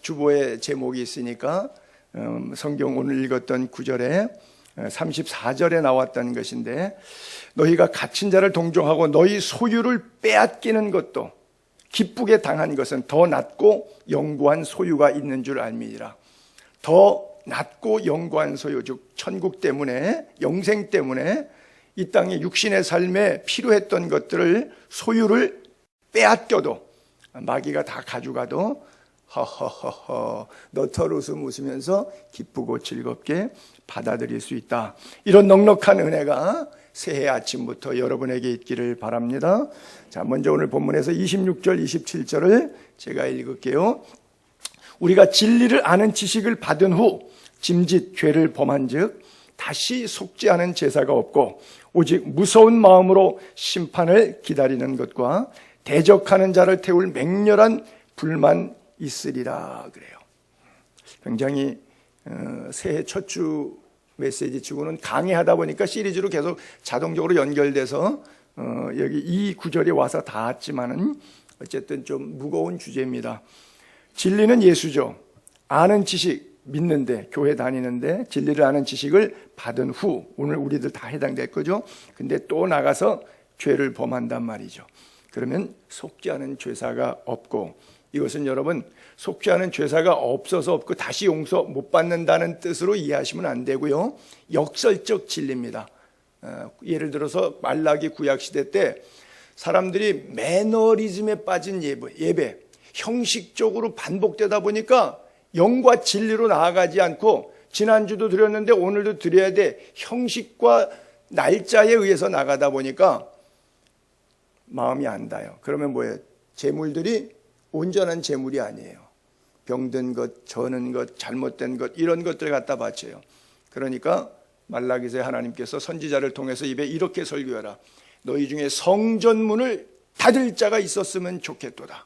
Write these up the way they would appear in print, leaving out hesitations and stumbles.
주보에 제목이 있으니까 성경 오늘 읽었던 9절에 34절에 나왔던 것인데, 너희가 갇힌 자를 동정하고 너희 소유를 빼앗기는 것도 기쁘게 당한 것은 더 낫고 영구한 소유가 있는 줄 알미니라. 더 낫고 영구한 소유, 즉 천국 때문에, 영생 때문에 이 땅의 육신의 삶에 필요했던 것들을, 소유를 빼앗겨도, 마귀가 다 가져가도 허허허허 너털 웃으면서 기쁘고 즐겁게 받아들일 수 있다. 이런 넉넉한 은혜가 새해 아침부터 여러분에게 있기를 바랍니다. 자, 먼저 오늘 본문에서 26절, 27절을 제가 읽을게요. 우리가 진리를 아는 지식을 받은 후 짐짓 죄를 범한 즉 다시 속지 않은 제사가 없고 오직 무서운 마음으로 심판을 기다리는 것과 대적하는 자를 태울 맹렬한 불만 있으리라 그래요. 굉장히 새해 첫 주 메시지 치고는 강의하다 보니까 시리즈로 계속 자동적으로 연결돼서 여기 이 구절에 와서 닿았지만은 어쨌든 좀 무거운 주제입니다. 진리는 예수죠. 아는 지식, 믿는데, 교회 다니는데 진리를 아는 지식을 받은 후, 오늘 우리들 다 해당될 거죠. 근데 또 나가서 죄를 범한단 말이죠. 그러면 속지 않은 죄사가 없고, 이것은 여러분 속지 않은 죄사가 없어서 없고 다시 용서 못 받는다는 뜻으로 이해하시면 안 되고요. 역설적 진리입니다. 예를 들어서 말라기 구약시대 때 사람들이 매너리즘에 빠진 예배, 형식적으로 반복되다 보니까 영과 진리로 나아가지 않고, 지난주도 드렸는데 오늘도 드려야 돼, 형식과 날짜에 의해서 나가다 보니까 마음이 안 닿아요. 그러면 뭐예요? 재물들이 온전한 재물이 아니에요. 병든 것, 저는 것, 잘못된 것, 이런 것들 갖다 바쳐요. 그러니까 말라기서에 하나님께서 선지자를 통해서 입에 이렇게 설교하라. 너희 중에 성전문을 닫을 자가 있었으면 좋겠도다.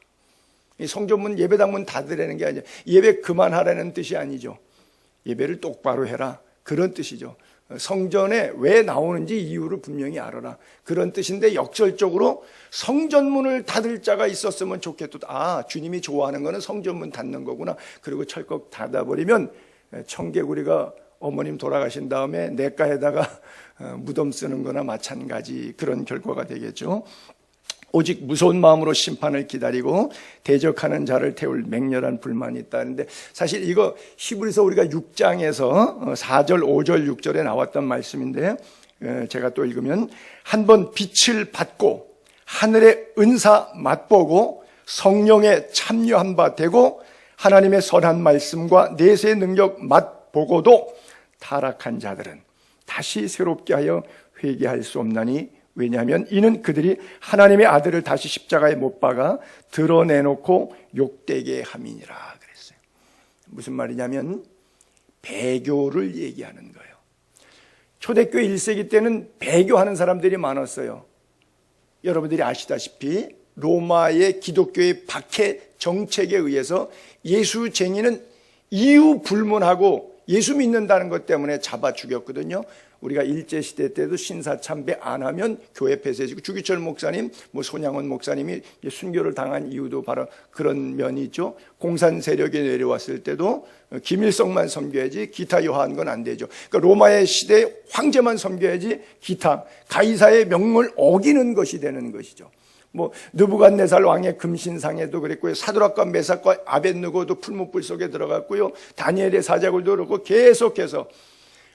이 성전문, 예배당문 닫으라는 게 아니라 예배 그만하라는 뜻이 아니죠. 예배를 똑바로 해라, 그런 뜻이죠. 성전에 왜 나오는지 이유를 분명히 알아라, 그런 뜻인데, 역설적으로 성전문을 닫을 자가 있었으면 좋겠다. 아, 주님이 좋아하는 거는 성전문 닫는 거구나. 그리고 철컥 닫아버리면 청개구리가 어머님 돌아가신 다음에 냇가에다가 무덤 쓰는 거나 마찬가지, 그런 결과가 되겠죠. 오직 무서운 마음으로 심판을 기다리고 대적하는 자를 태울 맹렬한 불만이 있다는데, 사실 이거 히브리서 우리가 6장에서 4절, 5절, 6절에 나왔던 말씀인데, 제가 또 읽으면, 한번 빛을 받고 하늘의 은사 맛보고 성령에 참여한 바 되고 하나님의 선한 말씀과 내세의 능력 맛보고도 타락한 자들은 다시 새롭게 하여 회개할 수 없나니, 왜냐하면 이는 그들이 하나님의 아들을 다시 십자가에 못 박아 드러내놓고 욕되게 함이니라 그랬어요. 무슨 말이냐면 배교를 얘기하는 거예요. 초대교회 1세기 때는 배교하는 사람들이 많았어요. 여러분들이 아시다시피 로마의 기독교의 박해 정책에 의해서 예수쟁이는 이유 불문하고 예수 믿는다는 것 때문에 잡아 죽였거든요. 우리가 일제시대 때도 신사참배 안 하면 교회 폐쇄지고, 주기철 목사님, 손양원 목사님이 순교를 당한 이유도 바로 그런 면이 있죠. 공산 세력이 내려왔을 때도 김일성만 섬겨야지 기타 여하한 건 안 되죠. 그러니까 로마의 시대에 황제만 섬겨야지 기타, 가이사의 명령을 어기는 것이 되는 것이죠. 느부갓네살 왕의 금신상에도 그랬고요. 사드락과 메삭과 아벳느고도 풀무불 속에 들어갔고요. 다니엘의 사자굴도 그렇고, 계속해서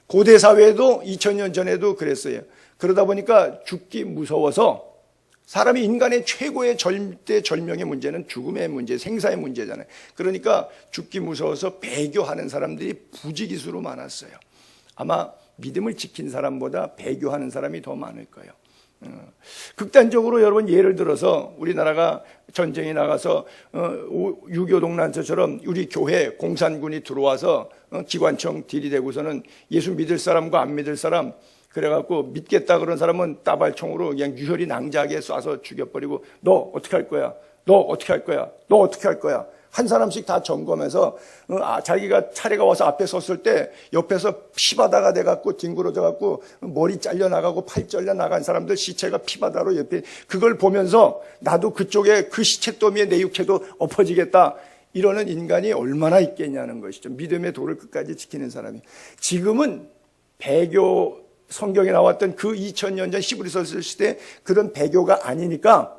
고대 사회도 2000년 전에도 그랬어요. 그러다 보니까 죽기 무서워서, 사람이 인간의 최고의 절대절명의 문제는 죽음의 문제, 생사의 문제잖아요. 그러니까 죽기 무서워서 배교하는 사람들이 부지기수로 많았어요. 아마 믿음을 지킨 사람보다 배교하는 사람이 더 많을 거예요. 극단적으로 여러분, 예를 들어서 우리나라가 전쟁에 나가서 6.25 동란처럼 우리 교회 공산군이 들어와서 기관총 들이대고서는 예수 믿을 사람과 안 믿을 사람, 그래갖고 믿겠다 그런 사람은 따발총으로 그냥 유혈이 낭자하게 쏴서 죽여버리고, 너 어떻게 할 거야? 너 어떻게 할 거야? 너 어떻게 할 거야? 한 사람씩 다 점검해서 자기가 차례가 와서 앞에 섰을 때 옆에서 피바다가 돼갖고 뒹굴어져갖고 머리 잘려나가고 팔 잘려나간 사람들 시체가 피바다로 옆에, 그걸 보면서 나도 그쪽에 그 시체 더미에 내 육체도 엎어지겠다, 이러는 인간이 얼마나 있겠냐는 것이죠. 믿음의 도를 끝까지 지키는 사람이. 지금은 배교, 성경에 나왔던 그 2000년 전 히브리서 시대 그런 배교가 아니니까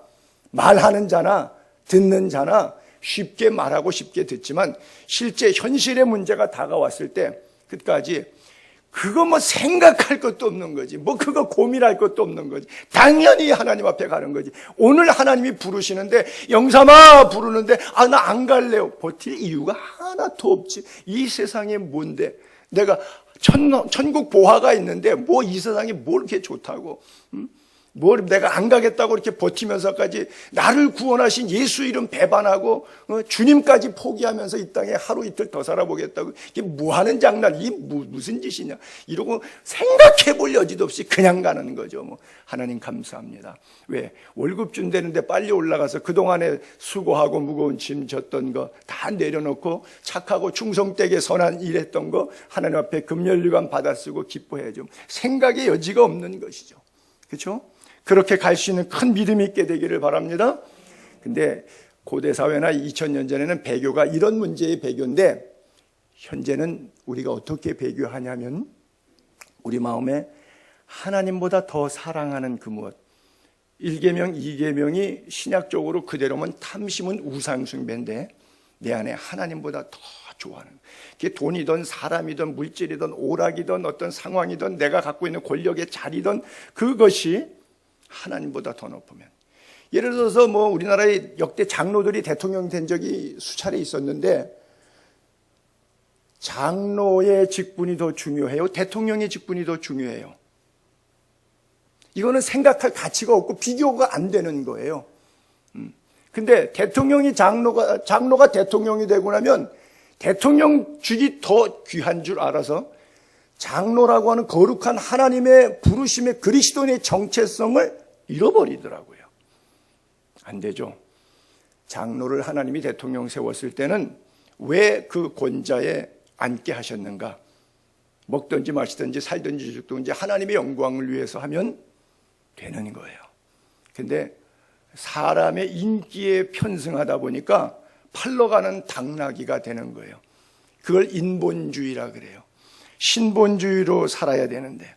말하는 자나 듣는 자나 쉽게 말하고 쉽게 듣지만 실제 현실의 문제가 다가왔을 때 끝까지 그거 뭐 생각할 것도 없는 거지. 뭐 그거 고민할 것도 없는 거지. 당연히 하나님 앞에 가는 거지. 오늘 하나님이 부르시는데 영삼아 부르는데 나 안 갈래요. 버틸 이유가 하나도 없지. 이 세상에 뭔데 내가 천국 보화가 있는데 뭐 이 세상이 뭘 이렇게 좋다고, 뭘 내가 안 가겠다고 이렇게 버티면서까지 나를 구원하신 예수 이름 배반하고 주님까지 포기하면서 이 땅에 하루 이틀 더 살아보겠다고, 이게 뭐 하는 장난, 이게 무슨 짓이냐 이러고 생각해 볼 여지도 없이 그냥 가는 거죠. 뭐 하나님 감사합니다. 왜? 월급 준다는데 빨리 올라가서 그동안에 수고하고 무거운 짐 졌던 거 다 내려놓고 착하고 충성되게 선한 일했던 거 하나님 앞에 금연류관 받아 쓰고 기뻐해야죠. 생각의 여지가 없는 것이죠. 그렇죠? 그렇게 갈 수 있는 큰 믿음이 있게 되기를 바랍니다. 근데 고대 사회나 2000년 전에는 배교가 이런 문제의 배교인데, 현재는 우리가 어떻게 배교하냐면 우리 마음에 하나님보다 더 사랑하는 그 무엇, 1계명, 2계명이 신약적으로 그대로면 탐심은 우상숭배인데 내 안에 하나님보다 더 좋아하는, 그게 돈이든 사람이든 물질이든 오락이든 어떤 상황이든 내가 갖고 있는 권력의 자리든 그것이 하나님보다 더 높으면, 예를 들어서 뭐 우리나라의 역대 장로들이 대통령 된 적이 수차례 있었는데 장로의 직분이 더 중요해요? 대통령의 직분이 더 중요해요? 이거는 생각할 가치가 없고 비교가 안 되는 거예요. 근데 대통령이 장로가 대통령이 되고 나면 대통령직이 더 귀한 줄 알아서 장로라고 하는 거룩한 하나님의 부르심의 그리스도인의 정체성을 잃어버리더라고요. 안 되죠. 장로를 하나님이 대통령 세웠을 때는 왜 그 권자에 앉게 하셨는가? 먹든지 마시든지 살든지 죽든지 하나님의 영광을 위해서 하면 되는 거예요. 근데 사람의 인기에 편승하다 보니까 팔러가는 당나귀가 되는 거예요. 그걸 인본주의라 그래요. 신본주의로 살아야 되는데,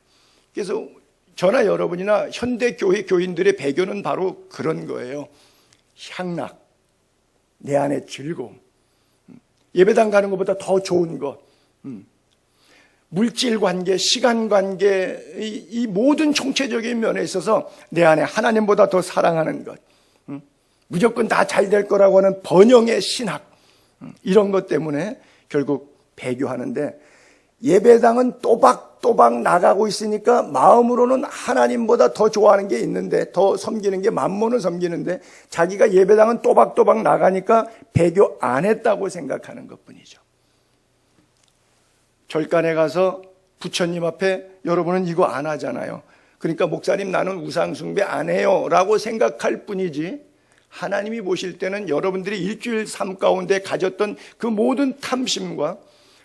그래서 저나 여러분이나 현대 교회 교인들의 배교는 바로 그런 거예요. 향락, 내 안의 즐거움, 예배당 가는 것보다 더 좋은 것, 물질 관계, 시간 관계, 이 모든 총체적인 면에 있어서 내 안에 하나님보다 더 사랑하는 것, 무조건 다 잘 될 거라고 하는 번영의 신학, 이런 것 때문에 결국 배교하는데, 예배당은 또박또박 나가고 있으니까 마음으로는 하나님보다 더 좋아하는 게 있는데, 더 섬기는 게 만몬을 섬기는데, 자기가 예배당은 또박또박 나가니까 배교 안 했다고 생각하는 것뿐이죠. 절간에 가서 부처님 앞에 여러분은 이거 안 하잖아요. 그러니까 목사님 나는 우상숭배 안 해요 라고 생각할 뿐이지, 하나님이 보실 때는 여러분들이 일주일 삶 가운데 가졌던 그 모든 탐심과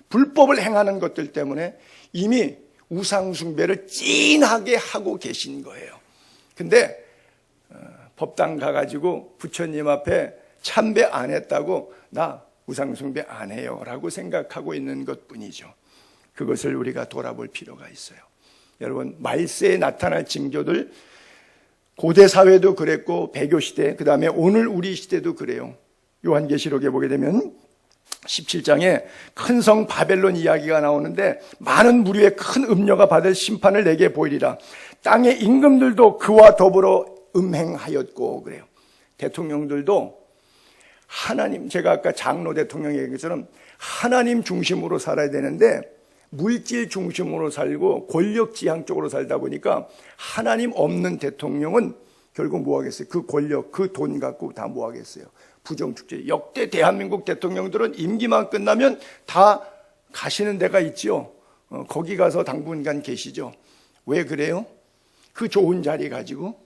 불법을 행하는 것들 때문에 이미 우상숭배를 찐하게 하고 계신 거예요. 근데 법당 가가지고 부처님 앞에 참배 안 했다고 나 우상숭배 안 해요 라고 생각하고 있는 것뿐이죠. 그것을 우리가 돌아볼 필요가 있어요. 여러분, 말세에 나타날 징조들, 고대 사회도 그랬고 배교시대, 그 다음에 오늘 우리 시대도 그래요. 요한계시록에 보게 되면 17장에 큰 성 바벨론 이야기가 나오는데, 많은 무리의 큰 음녀가 받을 심판을 내게 보이리라. 땅의 임금들도 그와 더불어 음행하였고, 그래요. 대통령들도 하나님, 제가 아까 장로 대통령 얘기처럼 하나님 중심으로 살아야 되는데 물질 중심으로 살고 권력지향 쪽으로 살다 보니까 하나님 없는 대통령은 결국 뭐 하겠어요? 그 권력, 그 돈 갖고 다 뭐 하겠어요? 부정축제. 역대 대한민국 대통령들은 임기만 끝나면 다 가시는 데가 있지요. 거기 가서 당분간 계시죠. 왜 그래요? 그 좋은 자리 가지고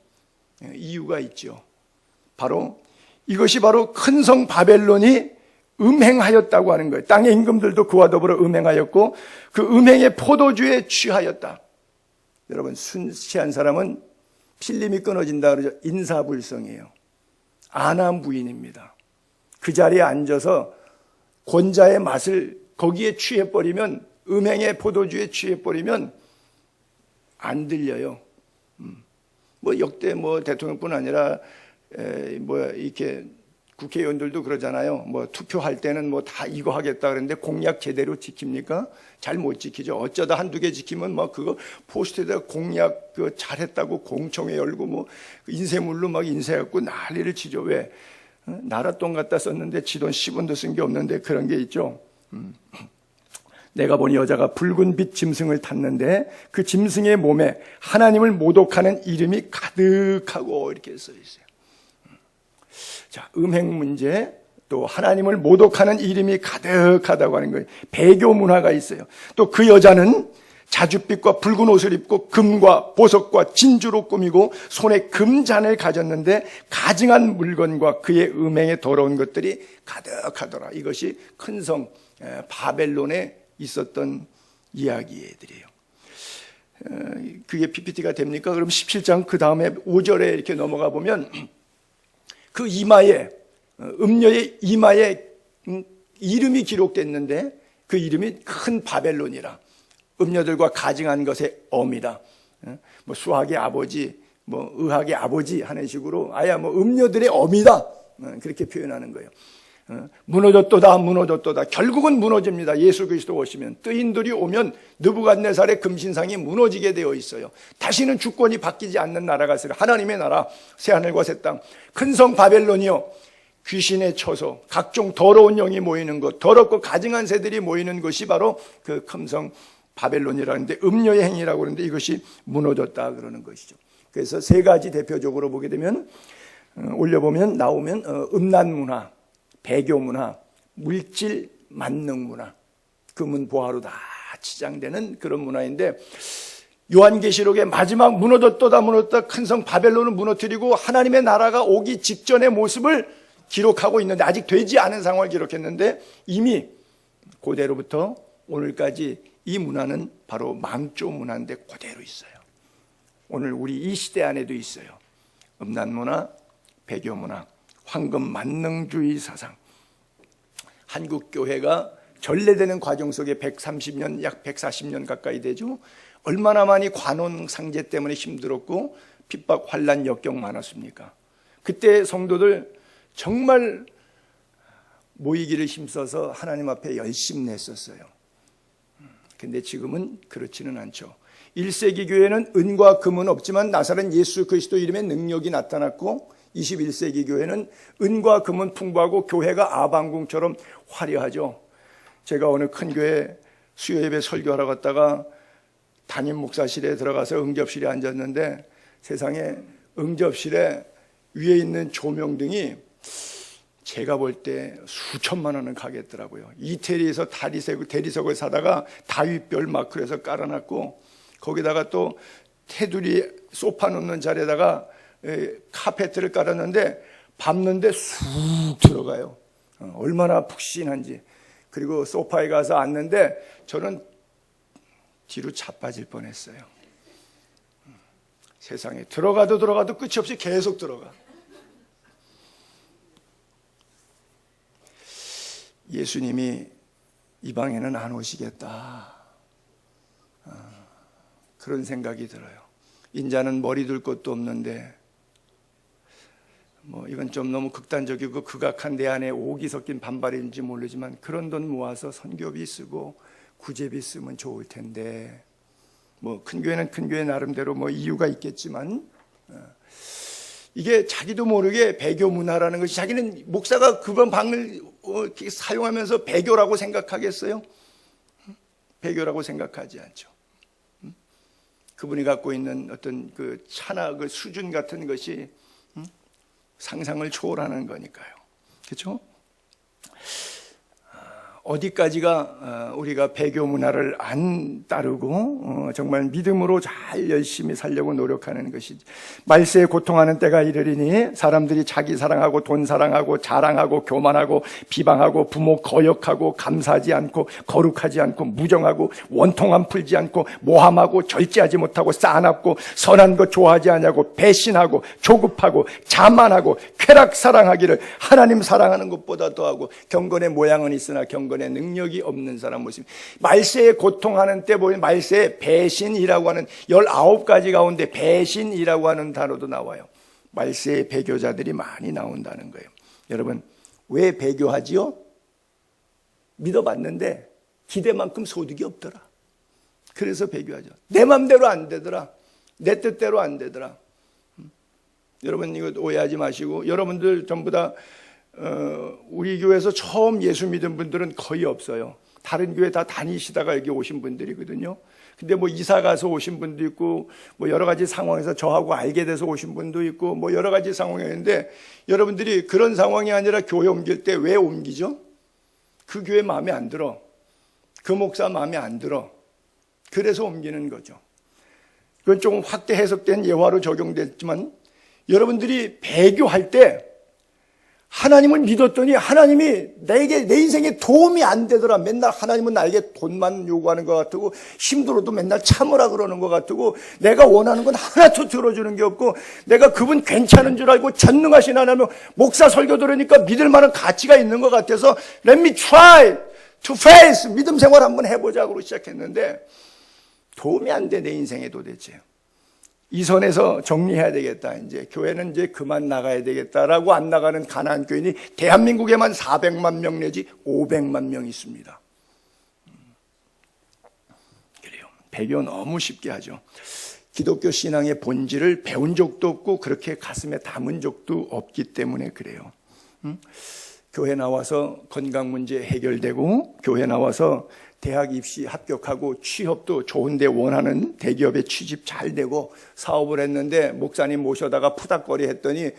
이유가 있죠. 바로 이것이 바로 큰 성 바벨론이 음행하였다고 하는 거예요. 땅의 임금들도 그와 더불어 음행하였고 그 음행의 포도주에 취하였다. 여러분, 순시한 사람은 필름이 끊어진다 그러죠. 인사불성이에요. 아남 부인입니다. 그 자리에 앉아서 권자의 맛을 거기에 취해버리면, 음행의 포도주에 취해버리면 안 들려요. 뭐 역대 뭐 대통령뿐 아니라 이렇게 국회의원들도 그러잖아요. 뭐 투표할 때는 뭐 다 이거 하겠다 그러는데 공약 제대로 지킵니까? 잘 못 지키죠. 어쩌다 한두 개 지키면 막 그거 포스트에다 공약 그 잘했다고 공청회 열고 뭐 인쇄물로 막 인쇄해갖고 난리를 치죠. 왜? 나라 돈 갖다 썼는데 지 돈 10원도 쓴 게 없는데 그런 게 있죠. 내가 보니 여자가 붉은 빛 짐승을 탔는데 그 짐승의 몸에 하나님을 모독하는 이름이 가득하고 이렇게 써 있어요. 자, 음행 문제, 또 하나님을 모독하는 이름이 가득하다고 하는 거예요. 배교 문화가 있어요. 또 그 여자는 자줏빛과 붉은 옷을 입고 금과 보석과 진주로 꾸미고 손에 금잔을 가졌는데 가증한 물건과 그의 음행에 더러운 것들이 가득하더라. 이것이 큰 성 바벨론에 있었던 이야기들이에요. 그게 PPT가 됩니까? 그럼 17장 그 다음에 5절에 이렇게 넘어가 보면 그 이마에, 음녀의 이마에 이름이 기록됐는데 그 이름이 큰 바벨론이라. 음녀들과 가증한 것의 어미다. 뭐 수학의 아버지, 뭐 의학의 아버지 하는 식으로 아야 뭐 음녀들의 어미다. 그렇게 표현하는 거예요. 무너졌도다, 무너졌도다. 결국은 무너집니다. 예수 그리스도 오시면. 뜨인들이 오면 느부갓네살의 금신상이 무너지게 되어 있어요. 다시는 주권이 바뀌지 않는 나라가 있어요. 하나님의 나라, 새하늘과 새 땅. 큰 성 바벨론이요, 귀신에 쳐서 각종 더러운 영이 모이는 것, 더럽고 가증한 새들이 모이는 것이 바로 그 큰 성 바벨론이라는데, 음녀의 행위라고 그러는데 이것이 무너졌다 그러는 것이죠. 그래서 세 가지 대표적으로 보게 되면, 올려보면 나오면 음란 문화, 배교 문화, 물질 만능 문화, 금은 보화로 다 치장되는 그런 문화인데, 요한계시록의 마지막 무너졌도다 무너졌다 큰 성 바벨론을 무너뜨리고 하나님의 나라가 오기 직전의 모습을 기록하고 있는데, 아직 되지 않은 상황을 기록했는데 이미 그대로부터 오늘까지 이 문화는 바로 망조 문화인데 그대로 있어요. 오늘 우리 이 시대 안에도 있어요. 음란 문화, 배교 문화, 황금 만능주의 사상. 한국 교회가 전래되는 과정 속에 130년, 약 140년 가까이 되죠. 얼마나 많이 관원 상제 때문에 힘들었고 핍박, 환난, 역경 많았습니까? 그때 성도들 정말 모이기를 힘써서 하나님 앞에 열심히 냈었어요. 근데 지금은 그렇지는 않죠. 1세기 교회는 은과 금은 없지만 나사렛 예수 그리스도 이름의 능력이 나타났고, 21세기 교회는 은과 금은 풍부하고 교회가 아방궁처럼 화려하죠. 제가 어느 큰 교회 수요예배 설교하러 갔다가 담임 목사실에 들어가서 응접실에 앉았는데, 세상에 응접실에 위에 있는 조명등이 제가 볼 때 수천만 원은 가겠더라고요. 이태리에서 대리석을 사다가 다윗별 막 그래서 깔아놨고, 거기다가 또 테두리 소파 놓는 자리에다가 카페트를 깔았는데 밟는데 쑥 들어가요. 얼마나 푹신한지. 그리고 소파에 가서 앉는데 저는 뒤로 자빠질 뻔했어요. 세상에 들어가도 끝이 없이 계속 들어가. 예수님이 이 방에는 안 오시겠다, 그런 생각이 들어요. 인자는 머리 둘 것도 없는데, 뭐 이건 좀 너무 극단적이고 극악한 내 안에 오기 섞인 반발인지 모르지만, 그런 돈 모아서 선교비 쓰고 구제비 쓰면 좋을 텐데, 뭐 큰 교회는 큰 교회 나름대로 뭐 이유가 있겠지만, 이게 자기도 모르게 배교 문화라는 것이, 자기는 목사가 그런 방을 사용하면서 배교라고 생각하겠어요? 배교라고 생각하지 않죠. 그분이 갖고 있는 어떤 그 찬학, 수준 같은 것이 상상을 초월하는 거니까요. 그렇죠? 어디까지가 우리가 배교 문화를 안 따르고 정말 믿음으로 잘 열심히 살려고 노력하는 것이지. 말세에 고통하는 때가 이르리니 사람들이 자기 사랑하고 돈 사랑하고 자랑하고 교만하고 비방하고 부모 거역하고 감사하지 않고 거룩하지 않고 무정하고 원통함 풀지 않고 모함하고 절제하지 못하고 싸납고 선한 것 좋아하지 않냐고 배신하고 조급하고 자만하고 쾌락 사랑하기를 하나님 사랑하는 것보다 더하고 경건의 모양은 있으나 경건의 능력이 없는 사람 모습. 말세에 고통하는 때 보면 말세에 배신이라고 하는 19가지 가운데 배신이라고 하는 단어도 나와요. 말세에 배교자들이 많이 나온다는 거예요. 여러분, 왜 배교하지요? 믿어봤는데 기대만큼 소득이 없더라. 그래서 배교하죠. 내 맘대로 안 되더라. 내 뜻대로 안 되더라. 여러분, 이거 오해하지 마시고, 여러분들 전부 다 우리 교회에서 처음 예수 믿은 분들은 거의 없어요. 다른 교회 다 다니시다가 여기 오신 분들이거든요. 근데 뭐 이사 가서 오신 분도 있고, 뭐 여러 가지 상황에서 저하고 알게 돼서 오신 분도 있고, 뭐 여러 가지 상황이었는데, 여러분들이 그런 상황이 아니라 교회 옮길 때 왜 옮기죠? 그 교회 마음에 안 들어. 그 목사 마음에 안 들어. 그래서 옮기는 거죠. 그건 조금 확대 해석된 예화로 적용됐지만, 여러분들이 배교할 때 하나님을 믿었더니 하나님이 내 인생에 도움이 안 되더라. 맨날 하나님은 나에게 돈만 요구하는 것 같고 힘들어도 맨날 참으라 그러는 것 같고 내가 원하는 건 하나도 들어주는 게 없고 내가 그분 괜찮은 줄 알고 전능하신 하나님 목사 설교 들으니까 믿을 만한 가치가 있는 것 같아서 Let me try to face 믿음 생활 한번 해보자고 시작했는데 도움이 안 돼 내 인생에 도대체. 이 선에서 정리해야 되겠다. 이제 교회는 이제 그만 나가야 되겠다라고 안 나가는 가나안 교인이 대한민국에만 400만 명 내지 500만 명 있습니다. 그래요. 배교 너무 쉽게 하죠. 기독교 신앙의 본질을 배운 적도 없고 그렇게 가슴에 담은 적도 없기 때문에 그래요. 교회 나와서 건강 문제 해결되고 교회 나와서 대학 입시 합격하고 취업도 좋은데 원하는 대기업에 취직 잘 되고 사업을 했는데 목사님 모셔다가 푸닥거리 했더니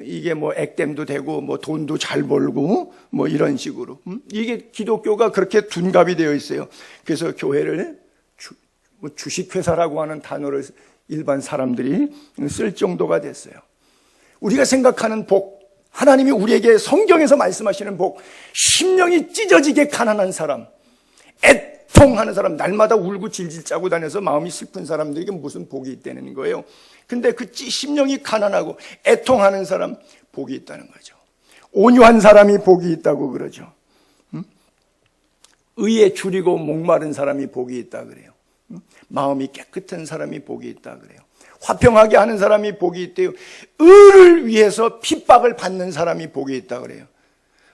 이게 뭐 액땜도 되고 뭐 돈도 잘 벌고 뭐 이런 식으로 이게 기독교가 그렇게 둔갑이 되어 있어요. 그래서 교회를 주식회사라고 하는 단어를 일반 사람들이 쓸 정도가 됐어요. 우리가 생각하는 복, 하나님이 우리에게 성경에서 말씀하시는 복, 심령이 찢어지게 가난한 사람, 애통하는 사람, 날마다 울고 질질 짜고 다녀서 마음이 슬픈 사람들에게 무슨 복이 있다는 거예요. 근데 그 심령이 가난하고 애통하는 사람 복이 있다는 거죠. 온유한 사람이 복이 있다고 그러죠. 의에 줄이고 목마른 사람이 복이 있다 그래요. 마음이 깨끗한 사람이 복이 있다 그래요. 화평하게 하는 사람이 복이 있대요. 의를 위해서 핍박을 받는 사람이 복이 있다 그래요.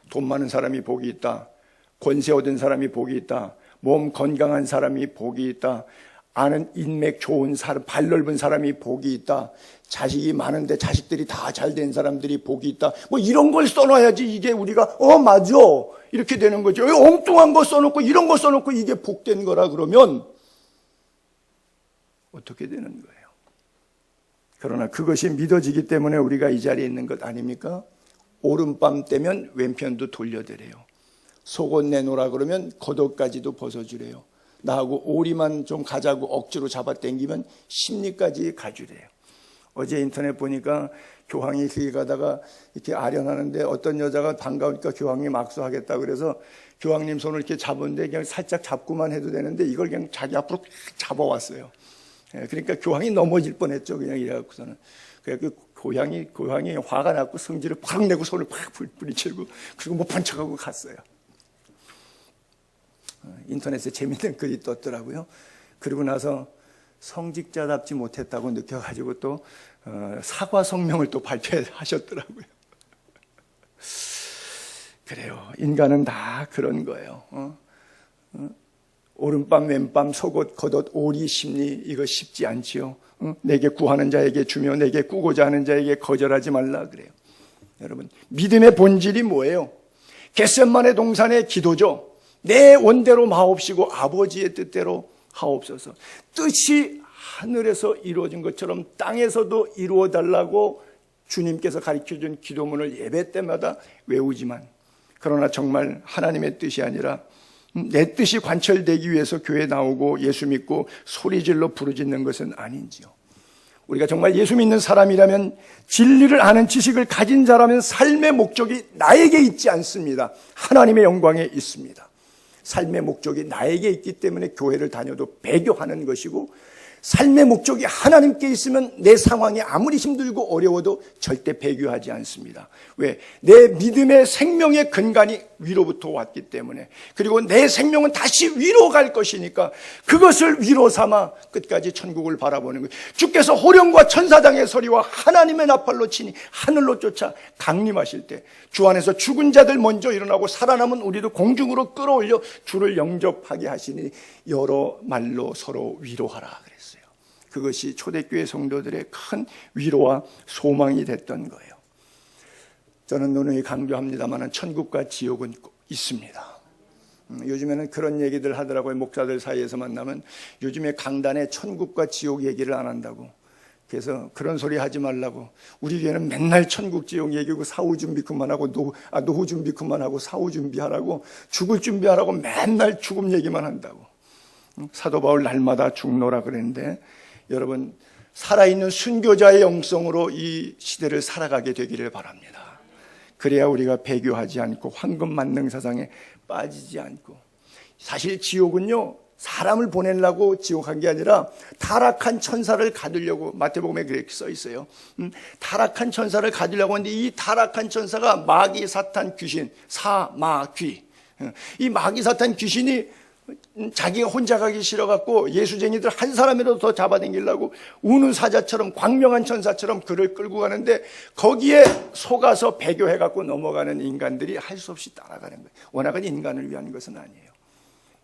돈 많은 사람이 복이 있다. 권세 얻은 사람이 복이 있다. 몸 건강한 사람이 복이 있다. 아는 인맥 좋은 사람, 발 넓은 사람이 복이 있다. 자식이 많은데 자식들이 다 잘 된 사람들이 복이 있다. 뭐 이런 걸 써놔야지 이게 우리가 맞아 이렇게 되는 거죠. 엉뚱한 거 써놓고 이런 거 써놓고 이게 복된 거라 그러면 어떻게 되는 거예요? 그러나 그것이 믿어지기 때문에 우리가 이 자리에 있는 것 아닙니까? 오른밤 때면 왼편도 돌려드려요. 속옷 내놓으라 그러면 겉옷까지도 벗어주래요. 나하고 오리만 좀 가자고 억지로 잡아당기면 심리까지 가주래요. 어제 인터넷 보니까 교황이 길 가다가 이렇게 아련하는데 어떤 여자가 반가우니까 교황님 악수하겠다 그래서 교황님 손을 이렇게 잡았는데 그냥 살짝 잡고만 해도 되는데 이걸 그냥 자기 앞으로 잡아왔어요. 그러니까 교황이 넘어질 뻔했죠. 그냥 이래갖고서는. 그래서 교황이 화가 났고 성질을 팍 내고 손을 팍 부딪히고 그리고 못 본 척하고 갔어요. 인터넷에 재밌는 글이 떴더라고요. 그리고 나서 성직자답지 못했다고 느껴가지고 또 사과 성명을 또 발표하셨더라고요. 그래요. 인간은 다 그런 거예요. 오른밤 왼밤 속옷 겉옷 오리 심리 이거 쉽지 않지요. 내게 구하는 자에게 주며 내게 꾸고자 하는 자에게 거절하지 말라 그래요. 여러분 믿음의 본질이 뭐예요? 겟세마네 동산의 기도죠. 내 원대로 마옵시고 아버지의 뜻대로 하옵소서. 뜻이 하늘에서 이루어진 것처럼 땅에서도 이루어달라고 주님께서 가르쳐준 기도문을 예배 때마다 외우지만 그러나 정말 하나님의 뜻이 아니라 내 뜻이 관철되기 위해서 교회 나오고 예수 믿고 소리질러 부르짖는 것은 아닌지요. 우리가 정말 예수 믿는 사람이라면, 진리를 아는 지식을 가진 자라면 삶의 목적이 나에게 있지 않습니다. 하나님의 영광에 있습니다. 삶의 목적이 나에게 있기 때문에 교회를 다녀도 배교하는 것이고, 삶의 목적이 하나님께 있으면 내 상황이 아무리 힘들고 어려워도 절대 배교하지 않습니다. 왜? 내 믿음의 생명의 근간이 위로부터 왔기 때문에, 그리고 내 생명은 다시 위로 갈 것이니까 그것을 위로 삼아 끝까지 천국을 바라보는 거예요. 주께서 호령과 천사장의 소리와 하나님의 나팔로 치니 하늘로 쫓아 강림하실 때 주 안에서 죽은 자들 먼저 일어나고 살아남은 우리도 공중으로 끌어올려 주를 영접하게 하시니 여러 말로 서로 위로하라 그랬어요. 그것이 초대교회 성도들의 큰 위로와 소망이 됐던 거예요. 저는 누누이 강조합니다만 천국과 지옥은 꼭 있습니다. 요즘에는 그런 얘기들 하더라고요. 목사들 사이에서 만나면 요즘에 강단에 천국과 지옥 얘기를 안 한다고. 그래서 그런 소리 하지 말라고. 우리 교회는 맨날 천국 지옥 얘기고 사후 준비 그만하고 노후 준비 그만하고 사후 준비하라고, 죽을 준비하라고 맨날 죽음 얘기만 한다고. 사도 바울 날마다 죽노라 그랬는데, 여러분 살아있는 순교자의 영성으로 이 시대를 살아가게 되기를 바랍니다. 그래야 우리가 배교하지 않고 황금 만능사상에 빠지지 않고. 사실 지옥은요, 사람을 보내려고 지옥한 게 아니라 타락한 천사를 가두려고, 마태복음에 그렇게 써 있어요. 타락한 천사를 가두려고 하는데, 이 타락한 천사가 마귀, 사탄, 귀신, 사마귀. 이 마귀, 사탄, 귀신이 자기가 혼자 가기 싫어갖고 예수쟁이들 한 사람이라도 더 잡아당기려고 우는 사자처럼, 광명한 천사처럼 그를 끌고 가는데, 거기에 속아서 배교해갖고 넘어가는 인간들이 할 수 없이 따라가는 거예요. 워낙은 인간을 위한 것은 아니에요.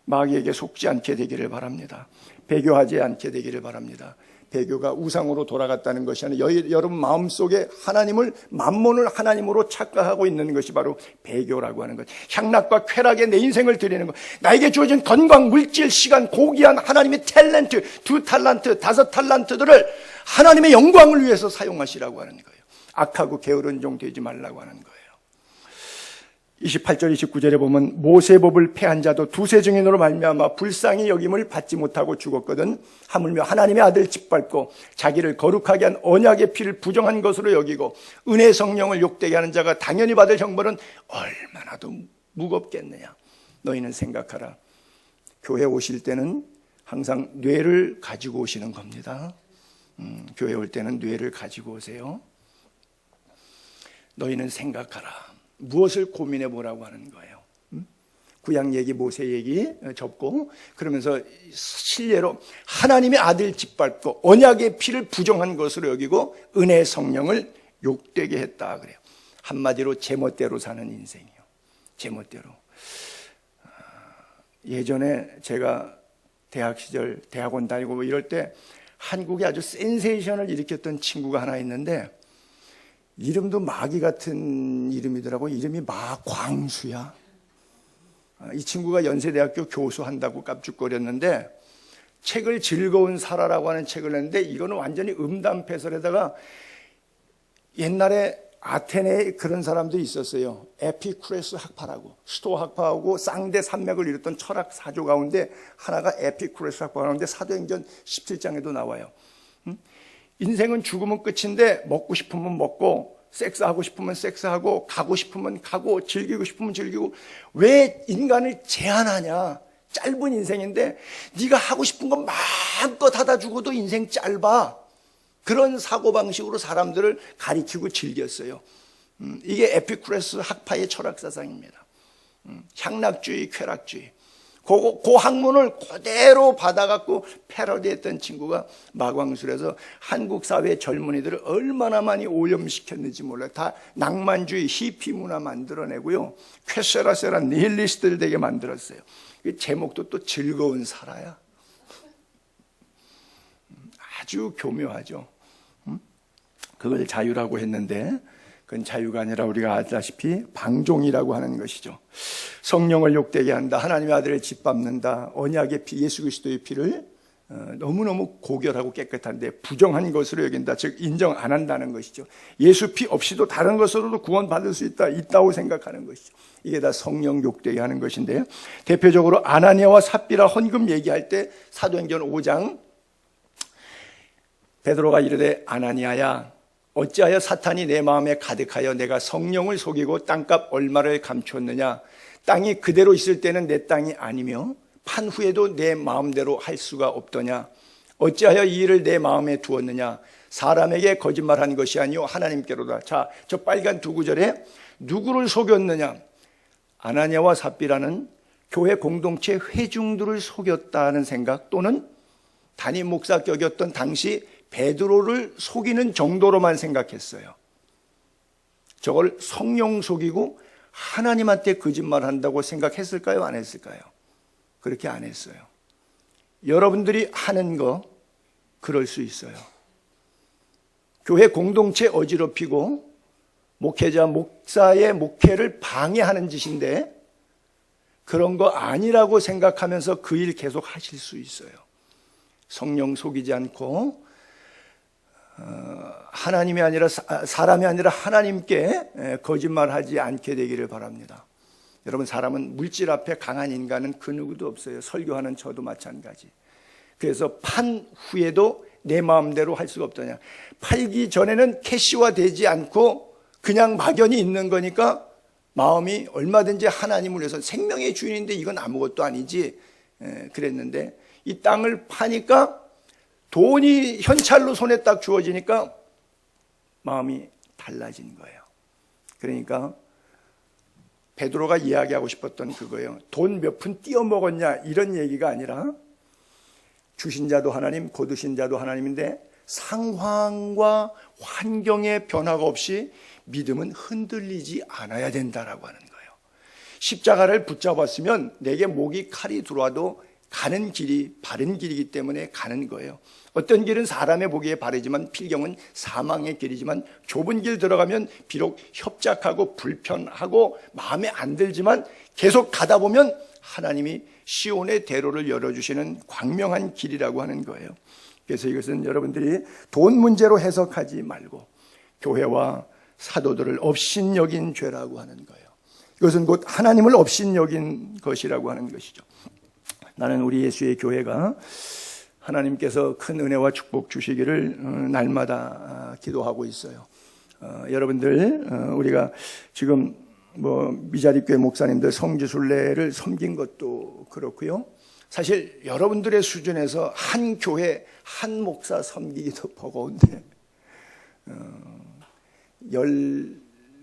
마귀에게 속지 않게 되기를 바랍니다. 배교하지 않게 되기를 바랍니다. 배교가 우상으로 돌아갔다는 것이 아니라 여러분 마음속에 하나님을, 만몬을 하나님으로 착각하고 있는 것이 바로 배교라고 하는 것. 향락과 쾌락에 내 인생을 드리는 것. 나에게 주어진 건강, 물질, 시간, 고귀한 하나님의 탤런트, 2 탈란트, 5 탈란트들을 하나님의 영광을 위해서 사용하시라고 하는 거예요. 악하고 게으른 종 되지 말라고 하는 거예요. 28절 29절에 보면 모세법을 폐한 자도 두세 증인으로 말미암아 불쌍히 여김을 받지 못하고 죽었거든. 하물며 하나님의 아들 짓밟고 자기를 거룩하게 한 언약의 피를 부정한 것으로 여기고 은혜 성령을 욕되게 하는 자가 당연히 받을 형벌은 얼마나 더 무겁겠느냐. 너희는 생각하라. 교회 오실 때는 항상 뇌를 가지고 오시는 겁니다. 교회 올 때는 뇌를 가지고 오세요. 너희는 생각하라. 무엇을 고민해 보라고 하는 거예요. 구약 얘기, 모세 얘기 접고, 그러면서 실례로 하나님의 아들 짓밟고 언약의 피를 부정한 것으로 여기고 은혜의 성령을 욕되게 했다 그래요. 한마디로 제멋대로 사는 인생이요. 제멋대로. 예전에 제가 대학 시절 대학원 다니고 뭐 이럴 때 한국에 아주 센세이션을 일으켰던 친구가 하나 있는데, 이름도 마귀 같은 이름이더라고. 이름이 마광수야. 이 친구가 연세대학교 교수 한다고 깝죽거렸는데, 책을 즐거운 살아라고 하는 책을 냈는데, 이거는 완전히 음담패설에다가 옛날에 아테네에 그런 사람도 있었어요. 에피쿠레스 학파라고. 스토 학파하고 쌍대 산맥을 이뤘던 철학 사조 가운데 하나가 에피쿠레스 학파라는데 사도행전 17장에도 나와요. 인생은 죽으면 끝인데 먹고 싶으면 먹고, 섹스하고 싶으면 섹스하고, 가고 싶으면 가고, 즐기고 싶으면 즐기고. 왜 인간을 제한하냐. 짧은 인생인데 네가 하고 싶은 건 마음껏 하다 죽어도 인생 짧아. 그런 사고방식으로 사람들을 가리키고 즐겼어요. 이게 에피쿠레스 학파의 철학사상입니다. 향락주의, 쾌락주의. 그 학문을 그대로 받아갖고 패러디했던 친구가 마광술에서 한국 사회 젊은이들을 얼마나 많이 오염시켰는지 몰라요. 다 낭만주의, 히피 문화 만들어내고요. 쾌세라세라 니힐리스트들 되게 만들었어요. 제목도 또 즐거운 살아야. 아주 교묘하죠. 그걸 자유라고 했는데 그건 자유가 아니라 우리가 알다시피 방종이라고 하는 것이죠. 성령을 욕되게 한다. 하나님의 아들을 짓밟는다. 언약의 피, 예수 그리스도의 피를 너무너무 고결하고 깨끗한데 부정한 것으로 여긴다. 즉 인정 안 한다는 것이죠. 예수 피 없이도 다른 것으로도 구원받을 수 있다고 생각하는 것이죠. 이게 다 성령 욕되게 하는 것인데요. 대표적으로 아나니아와 삽비라 헌금 얘기할 때 사도행전 5장 베드로가 이르되 아나니아야 어찌하여 사탄이 내 마음에 가득하여 내가 성령을 속이고 땅값 얼마를 감추었느냐. 땅이 그대로 있을 때는 내 땅이 아니며 판 후에도 내 마음대로 할 수가 없더냐. 어찌하여 이 일을 내 마음에 두었느냐. 사람에게 거짓말한 것이 아니요 하나님께로다. 자, 저 빨간 두 구절에 누구를 속였느냐. 아나니아와 삽비라는 교회 공동체 회중들을 속였다는 생각, 또는 담임 목사격이었던 당시 베드로를 속이는 정도로만 생각했어요. 저걸 성령 속이고 하나님한테 거짓말한다고 생각했을까요? 안 했을까요? 그렇게 안 했어요. 여러분들이 하는 거 그럴 수 있어요. 교회 공동체 어지럽히고 목회자, 목사의 목회를 방해하는 짓인데 그런 거 아니라고 생각하면서 그 일 계속 하실 수 있어요. 성령 속이지 않고 하나님이 아니라 사람이 아니라 하나님께 거짓말하지 않게 되기를 바랍니다. 여러분, 사람은 물질 앞에 강한 인간은 그 누구도 없어요. 설교하는 저도 마찬가지. 그래서 판 후에도 내 마음대로 할 수가 없더냐. 팔기 전에는 캐시화 되지 않고 그냥 막연히 있는 거니까 마음이 얼마든지 하나님을 위해서 생명의 주인인데 이건 아무것도 아니지 그랬는데, 이 땅을 파니까 돈이 현찰로 손에 딱 주어지니까 마음이 달라진 거예요. 그러니까 베드로가 이야기하고 싶었던 그거예요. 돈 몇 푼 띄어 먹었냐 이런 얘기가 아니라 주신 자도 하나님, 거두신 자도 하나님인데 상황과 환경의 변화가 없이 믿음은 흔들리지 않아야 된다라고 하는 거예요. 십자가를 붙잡았으면 내게 목이 칼이 들어와도 가는 길이 바른 길이기 때문에 가는 거예요. 어떤 길은 사람의 보기에 바르지만 필경은 사망의 길이지만, 좁은 길 들어가면 비록 협착하고 불편하고 마음에 안 들지만 계속 가다 보면 하나님이 시온의 대로를 열어주시는 광명한 길이라고 하는 거예요. 그래서 이것은 여러분들이 돈 문제로 해석하지 말고 교회와 사도들을 업신여긴 죄라고 하는 거예요. 이것은 곧 하나님을 업신여긴 것이라고 하는 것이죠. 나는 우리 예수의 교회가 하나님께서 큰 은혜와 축복 주시기를 날마다 기도하고 있어요. 여러분들, 우리가 지금 미자립교회 목사님들 성지순례를 섬긴 것도 그렇고요. 사실 여러분들의 수준에서 한 교회 한 목사 섬기기도 버거운데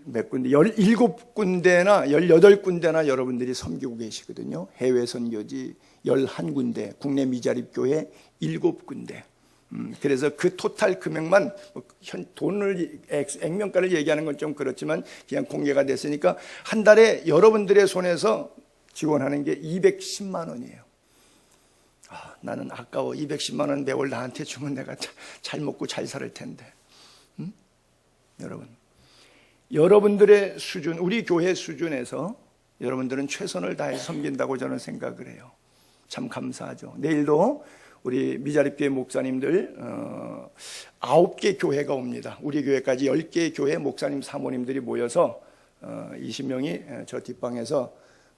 몇 군데, 17군데나 18군데나 여러분들이 섬기고 계시거든요. 해외 선교지 11군데, 국내 미자립교회 7군데. 그래서 그 토탈 금액만 돈을 액면가를 얘기하는 건 좀 그렇지만 그냥 공개가 됐으니까 한 달에 여러분들의 손에서 지원하는 게 210만 원이에요. 나는 아까워. 210만 원 매월 나한테 주면 내가 잘 먹고 잘 살 텐데. 여러분, 여러분들의 수준, 우리 교회 수준에서 여러분들은 최선을 다해 섬긴다고 저는 생각을 해요. 참 감사하죠. 내일도 우리 미자립교회 목사님들 9개 교회가 옵니다. 우리 교회까지 10개 교회 목사님 사모님들이 모여서 20명이 저 뒷방에서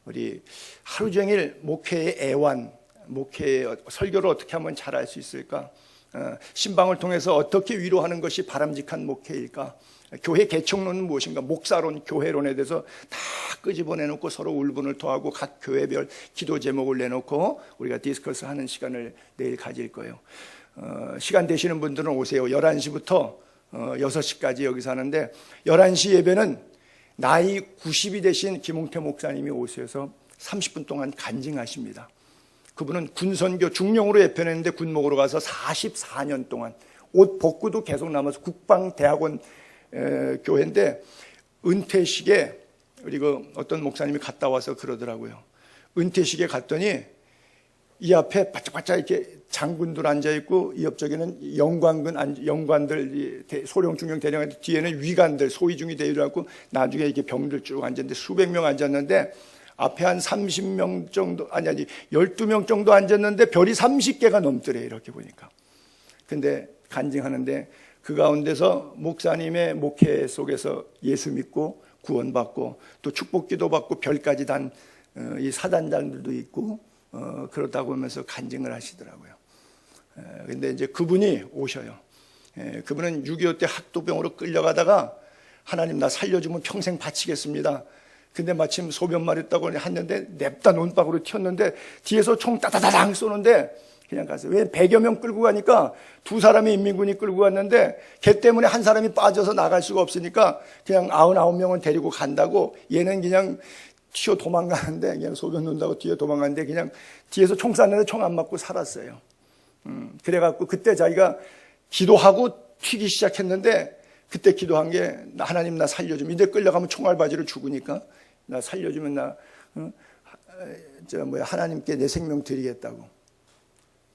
우리 하루 종일 목회의 애완, 목회의 설교를 어떻게 하면 잘할 수 있을까, 신방을 통해서 어떻게 위로하는 것이 바람직한 목회일까, 교회 개척론은 무엇인가, 목사론, 교회론에 대해서 다 끄집어내놓고 서로 울분을 토하고 각 교회별 기도 제목을 내놓고 우리가 디스커스 하는 시간을 내일 가질 거예요. 시간 되시는 분들은 오세요. 11시부터 6시까지 여기서 하는데, 11시 예배는 나이 90이 되신 김홍태 목사님이 오셔서 30분 동안 간증하십니다. 그분은 군선교 중령으로 예편했는데 군목으로 가서 44년 동안 옷 벗고도 계속 남아서 국방대학원 교회인데, 은퇴식에 그리고 어떤 목사님이 갔다 와서 그러더라고요. 은퇴식에 갔더니 이 앞에 바짝바짝 이렇게 장군들 앉아있고 이 옆쪽에는 영관들, 소령, 중령, 대령, 뒤에는 위관들, 소위 중위 대위라고 나중에 이렇게 병들 쭉 앉았는데 수백 명 앉았는데, 앞에 한 30명 정도, 아니 12명 정도 앉았는데 별이 30개가 넘더래, 이렇게 보니까. 근데 간증하는데 그 가운데서 목사님의 목회 속에서 예수 믿고 구원받고 또 축복기도 받고 별까지 단 이 사단장들도 있고 그렇다고 하면서 간증을 하시더라고요. 근데 이제 그분이 오셔요. 그분은 6.25 때 학도병으로 끌려가다가 하나님 나 살려주면 평생 바치겠습니다. 근데 마침 소변 마렵다고 했는데 냅다 논박으로 튀었는데 뒤에서 총 따다다당 쏘는데 그냥 갔어요. 왜 100여 명 끌고 가니까 두 사람이 인민군이 끌고 갔는데 걔 때문에 한 사람이 빠져서 나갈 수가 없으니까 그냥 99명은 데리고 간다고 얘는 그냥 튀어 도망가는데 그냥 소변 놓는다고 뒤에 도망가는데 그냥 뒤에서 총 쐈는데 총 안 맞고 살았어요. 그래갖고 그때 자기가 기도하고 튀기 시작했는데 그때 기도한 게 하나님 나 살려주면 이제 끌려가면 총알바지로 죽으니까 나 살려주면 나 하나님께 내 생명 드리겠다고.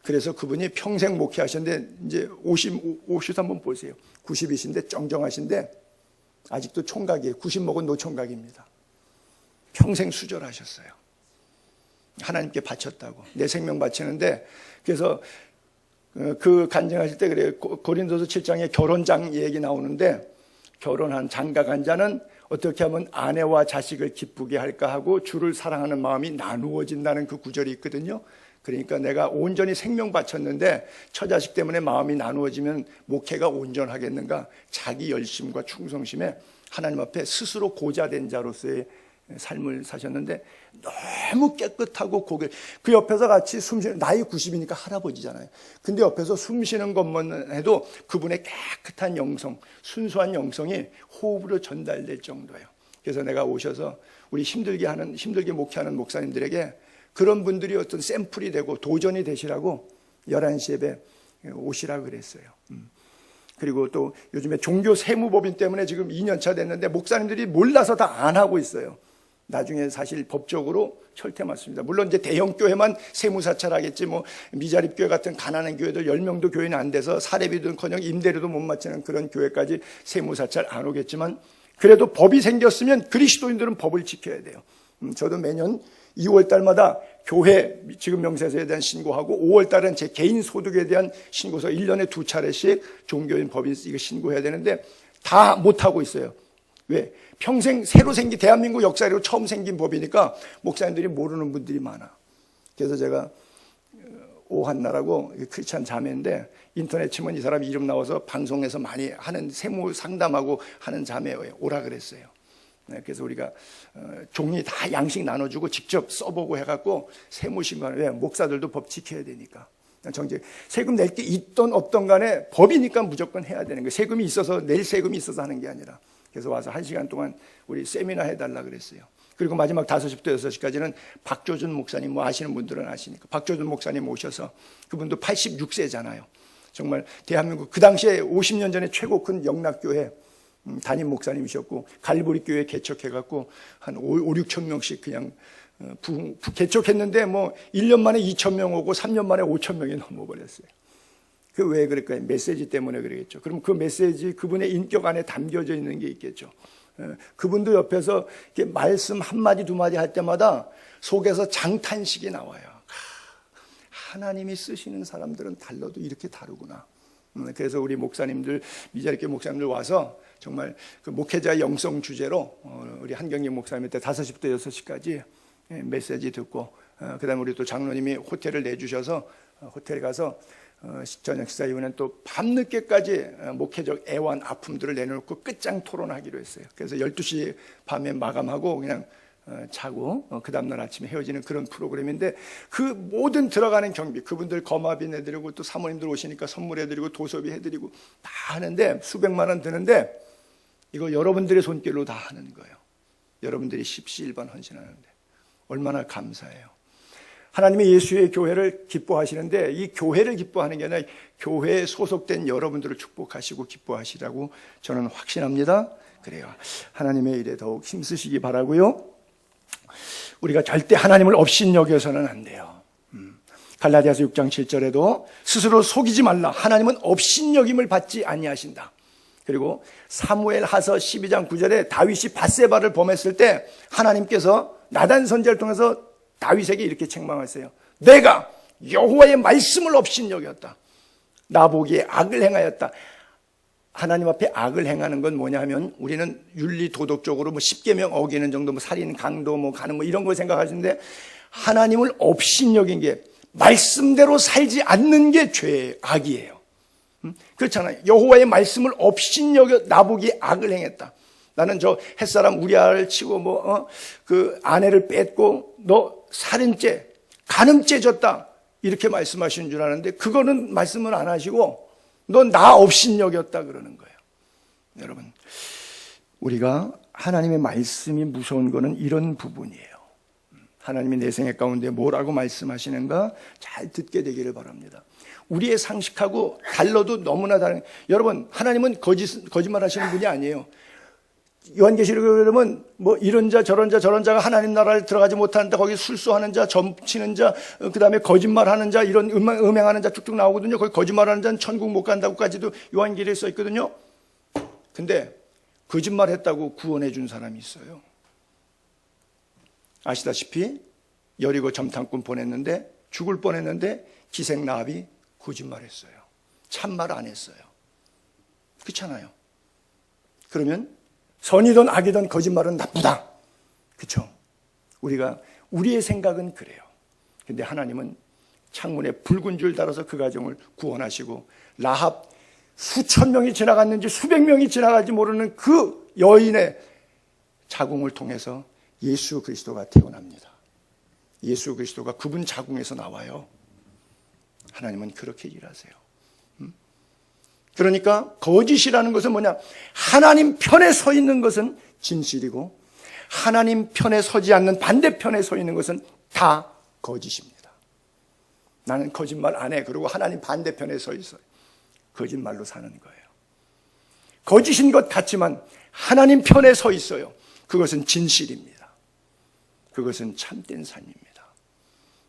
그래서 그분이 평생 목회하셨는데 이제 50 한번 보세요. 90이신데 쩡쩡하신데 아직도 총각이에요. 90 먹은 노총각입니다. 평생 수절하셨어요. 하나님께 바쳤다고. 내 생명 바치는데 그래서 그 간증하실 때 그래요. 고린도서 7장에 결혼장 얘기 나오는데 결혼한 장가간 자는 어떻게 하면 아내와 자식을 기쁘게 할까 하고 주를 사랑하는 마음이 나누어진다는 그 구절이 있거든요. 그러니까 내가 온전히 생명 바쳤는데 처자식 때문에 마음이 나누어지면 목회가 온전하겠는가? 자기 열심과 충성심에 하나님 앞에 스스로 고자된 자로서의 삶을 사셨는데 너무 깨끗하고 그 옆에서 같이 숨쉬는 나이 90이니까 할아버지잖아요. 근데 옆에서 숨쉬는 것만 해도 그분의 깨끗한 영성, 순수한 영성이 호흡으로 전달될 정도예요. 그래서 내가 오셔서 우리 힘들게 목회하는 목사님들에게 그런 분들이 어떤 샘플이 되고 도전이 되시라고 11시 예배 오시라 그랬어요. 그리고 또 요즘에 종교 세무법인 때문에 지금 2년차 됐는데 목사님들이 몰라서 다 안 하고 있어요. 나중에 사실 법적으로 철퇴 맞습니다. 물론 이제 대형 교회만 세무사찰하겠지 뭐 미자립 교회 같은 가난한 교회들 10명도 교인이 안 돼서 사례비도커녕 임대료도 못 맞추는 그런 교회까지 세무사찰 안 오겠지만 그래도 법이 생겼으면 그리스도인들은 법을 지켜야 돼요. 저도 매년 2월 달마다 교회 지금 명세서에 대한 신고하고 5월 달은 제 개인 소득에 대한 신고서 1년에 2차례씩 종교인 법인 이거 신고해야 되는데 다 못하고 있어요. 왜? 평생 새로 생긴 대한민국 역사로 처음 생긴 법이니까 목사님들이 모르는 분들이 많아. 그래서 제가 오한나라고 크리스찬 자매인데 인터넷 치면 이 사람 이름 나와서 방송에서 많이 하는 세무 상담하고 하는 자매예요. 오라 그랬어요. 그래서 우리가 종이 다 양식 나눠주고 직접 써보고 해갖고 세무신고하는 왜 목사들도 법 지켜야 되니까 정직 세금 낼 게 있던 없던 간에 법이니까 무조건 해야 되는 거예요. 세금이 있어서 낼 세금이 있어서 하는 게 아니라 그래서 와서 1시간 동안 우리 세미나 해달라 그랬어요. 그리고 마지막 5시부터 6시까지는 박조준 목사님 뭐 아시는 분들은 아시니까 박조준 목사님 오셔서 그분도 86세잖아요. 정말 대한민국 그 당시에 50년 전에 최고 큰 영락교회 담임 목사님이셨고 갈보리 교회 개척해갖고 한 5-6천 명씩 그냥 개척했는데 뭐 1년 만에 2천 명 오고 3년 만에 5천 명이 넘어버렸어요. 그 왜 그럴까요? 메시지 때문에 그러겠죠. 그럼 그 메시지 그분의 인격 안에 담겨져 있는 게 있겠죠. 그분도 옆에서 이렇게 말씀 한마디 두마디 할 때마다 속에서 장탄식이 나와요. 하나님이 쓰시는 사람들은 달라도 이렇게 다르구나. 그래서 우리 목사님들 미자립교 목사님들 와서 정말 그 목회자 영성 주제로 우리 한경림 목사님한테 5시부터 6시까지 메시지 듣고 그다음에 우리 또 장로님이 호텔을 내주셔서 호텔에 가서 저녁 식사 이후에는 또 밤늦게까지 목회적 애완 아픔들을 내놓고 끝장 토론하기로 했어요. 그래서 12시 밤에 마감하고 그냥 자고 그 다음날 아침에 헤어지는 그런 프로그램인데 그 모든 들어가는 경비 그분들 거마비 내드리고 또 사모님들 오시니까 선물해드리고 도서비 해드리고 다 하는데 수백만 원 드는데 이거 여러분들의 손길로 다 하는 거예요. 여러분들이 십시일반 헌신하는데 얼마나 감사해요. 하나님의 예수의 교회를 기뻐하시는데 이 교회를 기뻐하는 게 아니라 교회에 소속된 여러분들을 축복하시고 기뻐하시라고 저는 확신합니다. 그래요. 하나님의 일에 더욱 힘쓰시기 바라고요. 우리가 절대 하나님을 업신여겨서는 안 돼요. 갈라디아서 6장 7절에도 스스로 속이지 말라. 하나님은 업신여김을 받지 아니하신다. 그리고 사무엘하서 12장 9절에 다윗이 밧세바를 범했을 때 하나님께서 나단 선지자를 통해서 다윗에게 이렇게 책망하세요. 내가 여호와의 말씀을 업신여겼다. 나보기에 악을 행하였다. 하나님 앞에 악을 행하는 건 뭐냐 하면 우리는 윤리 도덕적으로 뭐 10계명 어기는 정도, 뭐 살인, 강도, 뭐 가는 뭐 이런 걸 생각하시는데, 하나님을 업신여긴 게 말씀대로 살지 않는 게 죄예요. 악이에요. 그렇잖아요. 여호와의 말씀을 업신여겨 나보기에 악을 행했다. 나는 저 햇사람 우리아를 치고 그 아내를 뺏고 너 살인죄, 간음죄 졌다. 이렇게 말씀하시는 줄 아는데 그거는 말씀을 안 하시고 넌 나 업신여겼다 그러는 거예요. 여러분, 우리가 하나님의 말씀이 무서운 거는 이런 부분이에요. 하나님이 내 생애 가운데 뭐라고 말씀하시는가 잘 듣게 되기를 바랍니다. 우리의 상식하고 달라도 너무나 다른. 여러분, 하나님은 거짓말 하시는 분이 아니에요. 요한계시록에 보면 뭐 이런 자 저런 자가 하나님 나라를 들어가지 못하는데 거기 술수하는 자, 점치는 자, 그다음에 거짓말하는 자, 이런 음행하는 자 쭉쭉 나오거든요. 거기 거짓말하는 자는 천국 못 간다고까지도 요한계시록에 써 있거든요. 근데 거짓말했다고 구원해 준 사람이 있어요. 아시다시피 여리고 점탕꾼 보냈는데 죽을 뻔했는데 기생라합이 거짓말했어요. 참말 안 했어요. 그렇잖아요. 그러면 선이든 악이든 거짓말은 나쁘다. 그렇죠? 우리의 생각은 그래요. 근데 하나님은 창문에 붉은 줄 달아서 그 가정을 구원하시고, 라합 수천 명이 지나갔는지 수백 명이 지나갈지 모르는 그 여인의 자궁을 통해서 예수 그리스도가 태어납니다. 예수 그리스도가 그분 자궁에서 나와요. 하나님은 그렇게 일하세요. 그러니까 거짓이라는 것은 뭐냐? 하나님 편에 서 있는 것은 진실이고 하나님 편에 서지 않는 반대편에 서 있는 것은 다 거짓입니다. 나는 거짓말 안 해. 그리고 하나님 반대편에 서 있어요. 거짓말로 사는 거예요. 거짓인 것 같지만 하나님 편에 서 있어요. 그것은 진실입니다. 그것은 참된 삶입니다.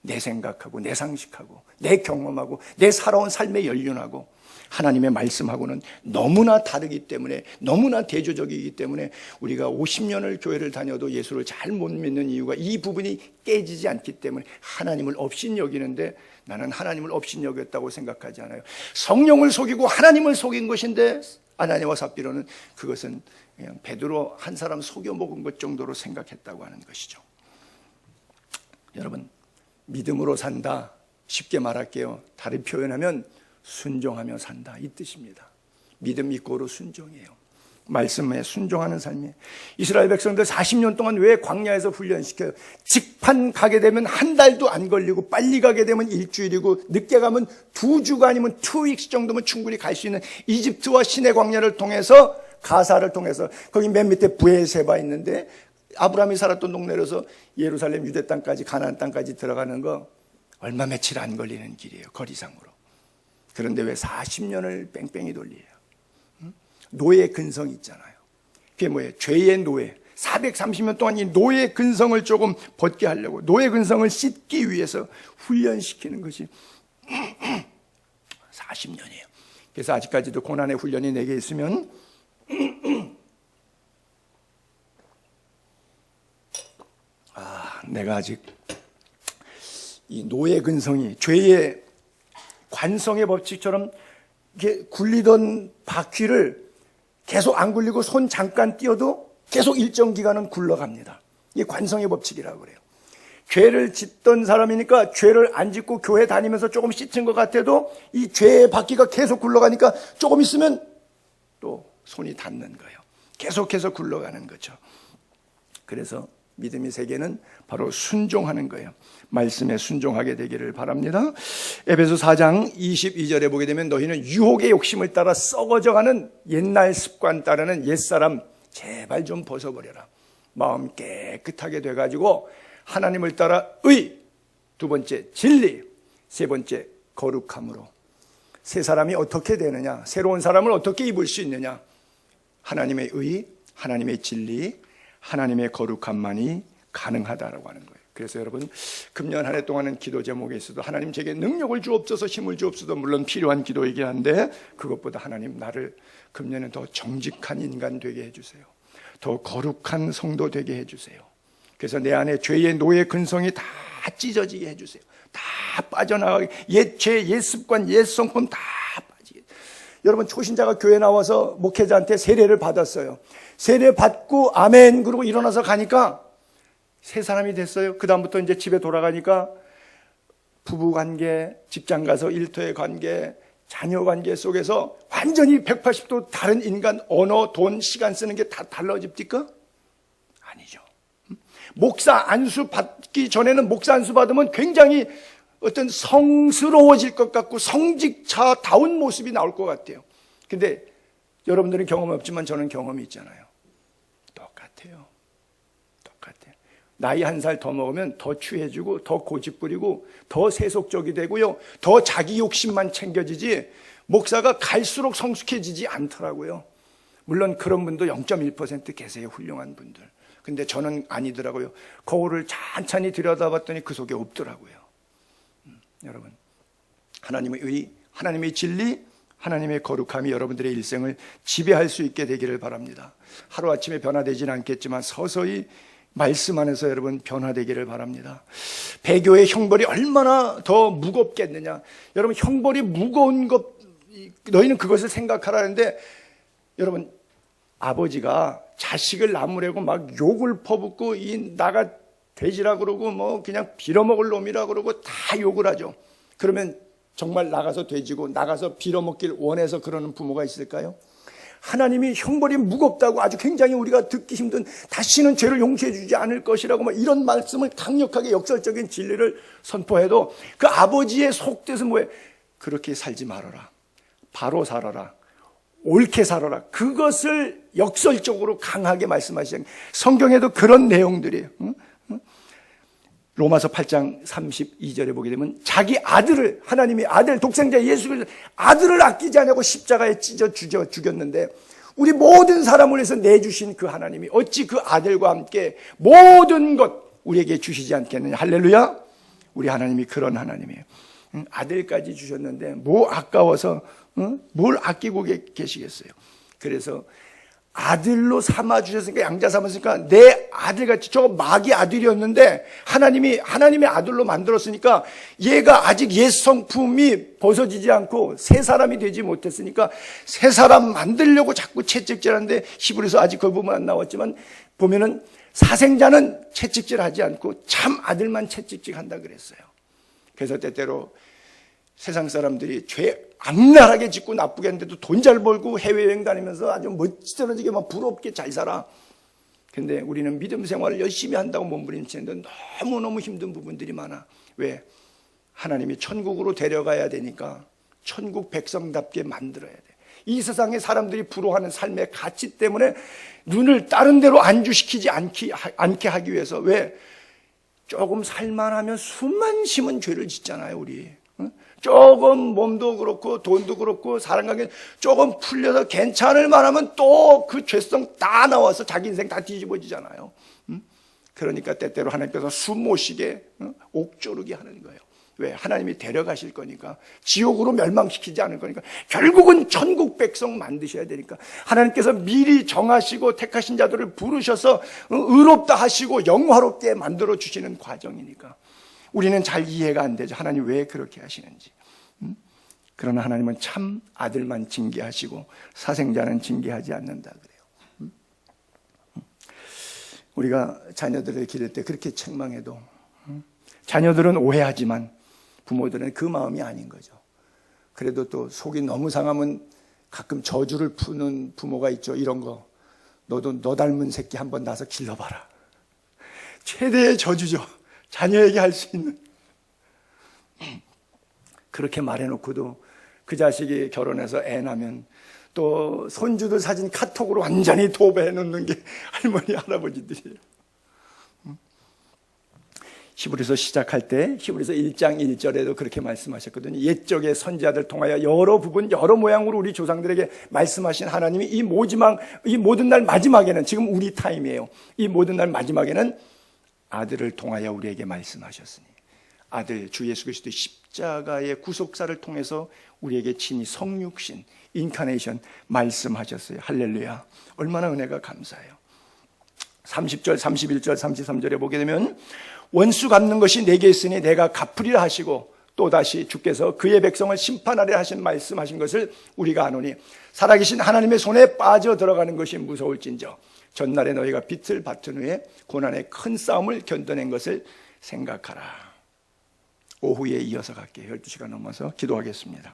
내 생각하고 내 상식하고 내 경험하고 내 살아온 삶에 연륜하고 하나님의 말씀하고는 너무나 다르기 때문에, 너무나 대조적이기 때문에 우리가 50년을 교회를 다녀도 예수를 잘 못 믿는 이유가 이 부분이 깨지지 않기 때문에 하나님을 업신여기는데, 나는 하나님을 업신여겼다고 생각하지 않아요. 성령을 속이고 하나님을 속인 것인데 아나니와 삽비로는 그것은 그냥 베드로 한 사람 속여 먹은 것 정도로 생각했다고 하는 것이죠. 여러분, 믿음으로 산다, 쉽게 말할게요. 다른 표현하면 순종하며 산다, 이 뜻입니다. 믿음 이꼬로 순종이에요. 말씀에 순종하는 삶이에요. 이스라엘 백성들 40년 동안 왜 광야에서 훈련시켜요? 직판 가게 되면 한 달도 안 걸리고, 빨리 가게 되면 일주일이고, 늦게 가면 2주가 아니면 2weeks 정도면 충분히 갈 수 있는 이집트와 시내 광야를 통해서, 가사를 통해서, 거기 맨 밑에 브에세바 있는데 아브라함이 살았던 동네로서 예루살렘 유대 땅까지, 가나안 땅까지 들어가는 거 얼마 며칠 안 걸리는 길이에요, 거리상으로. 그런데 왜 40년을 뺑뺑이 돌려요? 노예 근성이 있잖아요. 그게 뭐예요? 죄의 노예. 430년 동안 이 노예 근성을 조금 벗게 하려고, 노예 근성을 씻기 위해서 훈련시키는 것이 40년이에요. 그래서 아직까지도 고난의 훈련이 내게 있으면 내가 아직 이 노예 근성이, 죄의 관성의 법칙처럼 이렇게 굴리던 바퀴를 계속 안 굴리고 손 잠깐 띄어도 계속 일정 기간은 굴러갑니다. 이게 관성의 법칙이라고 그래요. 죄를 짓던 사람이니까 죄를 안 짓고 교회 다니면서 조금 씻은 것 같아도 이 죄의 바퀴가 계속 굴러가니까 조금 있으면 또 손이 닿는 거예요. 계속해서 굴러가는 거죠. 그래서 믿음의 세계는 바로 순종하는 거예요. 말씀에 순종하게 되기를 바랍니다. 에베소 4장 22절에 보게 되면 너희는 유혹의 욕심을 따라 썩어져가는 옛날 습관 따르는 옛사람 제발 좀 벗어버려라. 마음 깨끗하게 돼가지고 하나님을 따라 의, 두 번째 진리, 세 번째 거룩함으로. 새 사람이 어떻게 되느냐, 새로운 사람을 어떻게 입을 수 있느냐, 하나님의 의, 하나님의 진리, 하나님의 거룩함만이 가능하다라고 하는 거예요. 그래서 여러분, 금년 한 해 동안은 기도 제목에 있어도 하나님 제게 능력을 주옵소서, 힘을 주옵소서, 물론 필요한 기도이긴 한데, 그것보다 하나님 나를 금년에 더 정직한 인간 되게 해주세요. 더 거룩한 성도 되게 해주세요. 그래서 내 안에 죄의 노예 근성이 다 찢어지게 해주세요. 다 빠져나가게, 옛 죄, 옛 습관, 옛 성품 다 빠지게. 여러분, 초신자가 교회 나와서 목회자한테 세례를 받았어요. 세례 받고 아멘 그러고 일어나서 가니까 새 사람이 됐어요. 그 다음부터 이제 집에 돌아가니까 부부관계, 직장가서 일터의 관계, 자녀관계 속에서 완전히 180도 다른 인간, 언어, 돈, 시간 쓰는 게 다 달라집니까? 아니죠. 목사 안수 받기 전에는 목사 안수 받으면 굉장히 어떤 성스러워질 것 같고 성직자다운 모습이 나올 것 같아요. 근데 여러분들은 경험이 없지만 저는 경험이 있잖아요. 똑같아요. 나이 한 살 더 먹으면 더 취해지고 더 고집부리고 더 세속적이 되고요. 더 자기 욕심만 챙겨지지 목사가 갈수록 성숙해지지 않더라고요. 물론 그런 분도 0.1% 계세요. 훌륭한 분들. 근데 저는 아니더라고요. 거울을 찬찬히 들여다봤더니 그 속에 없더라고요. 여러분, 하나님의 의, 하나님의 진리, 하나님의 거룩함이 여러분들의 일생을 지배할 수 있게 되기를 바랍니다. 하루아침에 변화되지는 않겠지만 서서히 말씀 안에서 여러분 변화되기를 바랍니다. 배교의 형벌이 얼마나 더 무겁겠느냐. 여러분, 형벌이 무거운 것, 너희는 그것을 생각하라는데, 여러분, 아버지가 자식을 나무래고 막 욕을 퍼붓고 나가 돼지라 그러고 뭐 그냥 빌어먹을 놈이라 그러고 다 욕을 하죠. 그러면 정말 나가서 돼지고 나가서 빌어먹길 원해서 그러는 부모가 있을까요? 하나님이 형벌이 무겁다고 아주 굉장히 우리가 듣기 힘든, 다시는 죄를 용서해 주지 않을 것이라고 이런 말씀을 강력하게 역설적인 진리를 선포해도 그 아버지의 속뜻은 뭐예요? 그렇게 살지 말아라, 바로 살아라, 옳게 살아라. 그것을 역설적으로 강하게 말씀하시는 성경에도 그런 내용들이에요. 로마서 8장 32절에 보게 되면 자기 아들을, 하나님이 아들, 독생자 예수 그리스도 아들을 아끼지 않냐고 십자가에 찢어 죽였는데 우리 모든 사람을 위해서 내주신 그 하나님이 어찌 그 아들과 함께 모든 것 우리에게 주시지 않겠느냐. 할렐루야. 우리 하나님이 그런 하나님이에요. 아들까지 주셨는데 뭐 아까워서 뭘 아끼고 계시겠어요. 그래서 아들로 삼아주셨으니까, 양자 삼았으니까 내 아들같이, 저 마귀 아들이었는데 하나님의 아들로 만들었으니까 얘가 아직 옛 성품이 벗어지지 않고 새 사람이 되지 못했으니까 새 사람 만들려고 자꾸 채찍질하는데, 히브리서 아직 그 부분 안 나왔지만 보면은 사생자는 채찍질하지 않고 참 아들만 채찍질한다 그랬어요. 그래서 때때로 세상 사람들이 죄 악랄하게 짓고 나쁘게 했는데도 돈 잘 벌고 해외여행 다니면서 아주 멋지게 막 부럽게 잘 살아. 근데 우리는 믿음 생활을 열심히 한다고 몸부림치는데 너무너무 힘든 부분들이 많아. 왜? 하나님이 천국으로 데려가야 되니까 천국 백성답게 만들어야 돼. 이 세상의 사람들이 부러워하는 삶의 가치 때문에 눈을 다른 데로 안주시키지 않게 하기 위해서. 왜? 조금 살만하면 숨만 쉬면 죄를 짓잖아요, 우리. 조금 몸도 그렇고 돈도 그렇고 사람관계 조금 풀려서 괜찮을 만하면 또 그 죄성 다 나와서 자기 인생 다 뒤집어지잖아요. 그러니까 때때로 하나님께서 숨 못 쉬게 옥조르게 하는 거예요. 왜? 하나님이 데려가실 거니까, 지옥으로 멸망시키지 않을 거니까, 결국은 천국 백성 만드셔야 되니까 하나님께서 미리 정하시고 택하신 자들을 부르셔서 의롭다 하시고 영화롭게 만들어 주시는 과정이니까 우리는 잘 이해가 안 되죠. 하나님 왜 그렇게 하시는지. 그러나 하나님은 참 아들만 징계하시고 사생자는 징계하지 않는다 그래요. 우리가 자녀들을 기를 때 그렇게 책망해도 자녀들은 오해하지만 부모들은 그 마음이 아닌 거죠. 그래도 또 속이 너무 상하면 가끔 저주를 푸는 부모가 있죠. 이런 거, 너도 너 닮은 새끼 한번 나서 길러봐라. 최대의 저주죠. 자녀에게 할 수 있는. 그렇게 말해놓고도 그 자식이 결혼해서 애 낳으면 또 손주들 사진 카톡으로 완전히 도배해 놓는 게 할머니 할아버지들이에요. 히브리서 시작할 때 히브리서 1장 1절에도 그렇게 말씀하셨거든요. 옛적의 선지자들 통하여 여러 부분 여러 모양으로 우리 조상들에게 말씀하신 하나님이 이 모든 날 마지막에는, 지금 우리 타임이에요, 이 모든 날 마지막에는 아들을 통하여 우리에게 말씀하셨으니, 아들 주 예수 그리스도의 십자가의 구속사를 통해서 우리에게 친히 성육신, 인카네이션 말씀하셨어요. 할렐루야. 얼마나 은혜가 감사해요. 30절, 31절, 33절에 보게 되면 원수 갚는 것이 내게 있으니 내가 갚으리라 하시고 또다시 주께서 그의 백성을 심판하려 하신 말씀하신 것을 우리가 아노니 살아계신 하나님의 손에 빠져 들어가는 것이 무서울진저 전날에 너희가 빛을 받은 후에 고난의 큰 싸움을 견뎌낸 것을 생각하라. 오후에 이어서 갈게요. 12시가 넘어서 기도하겠습니다.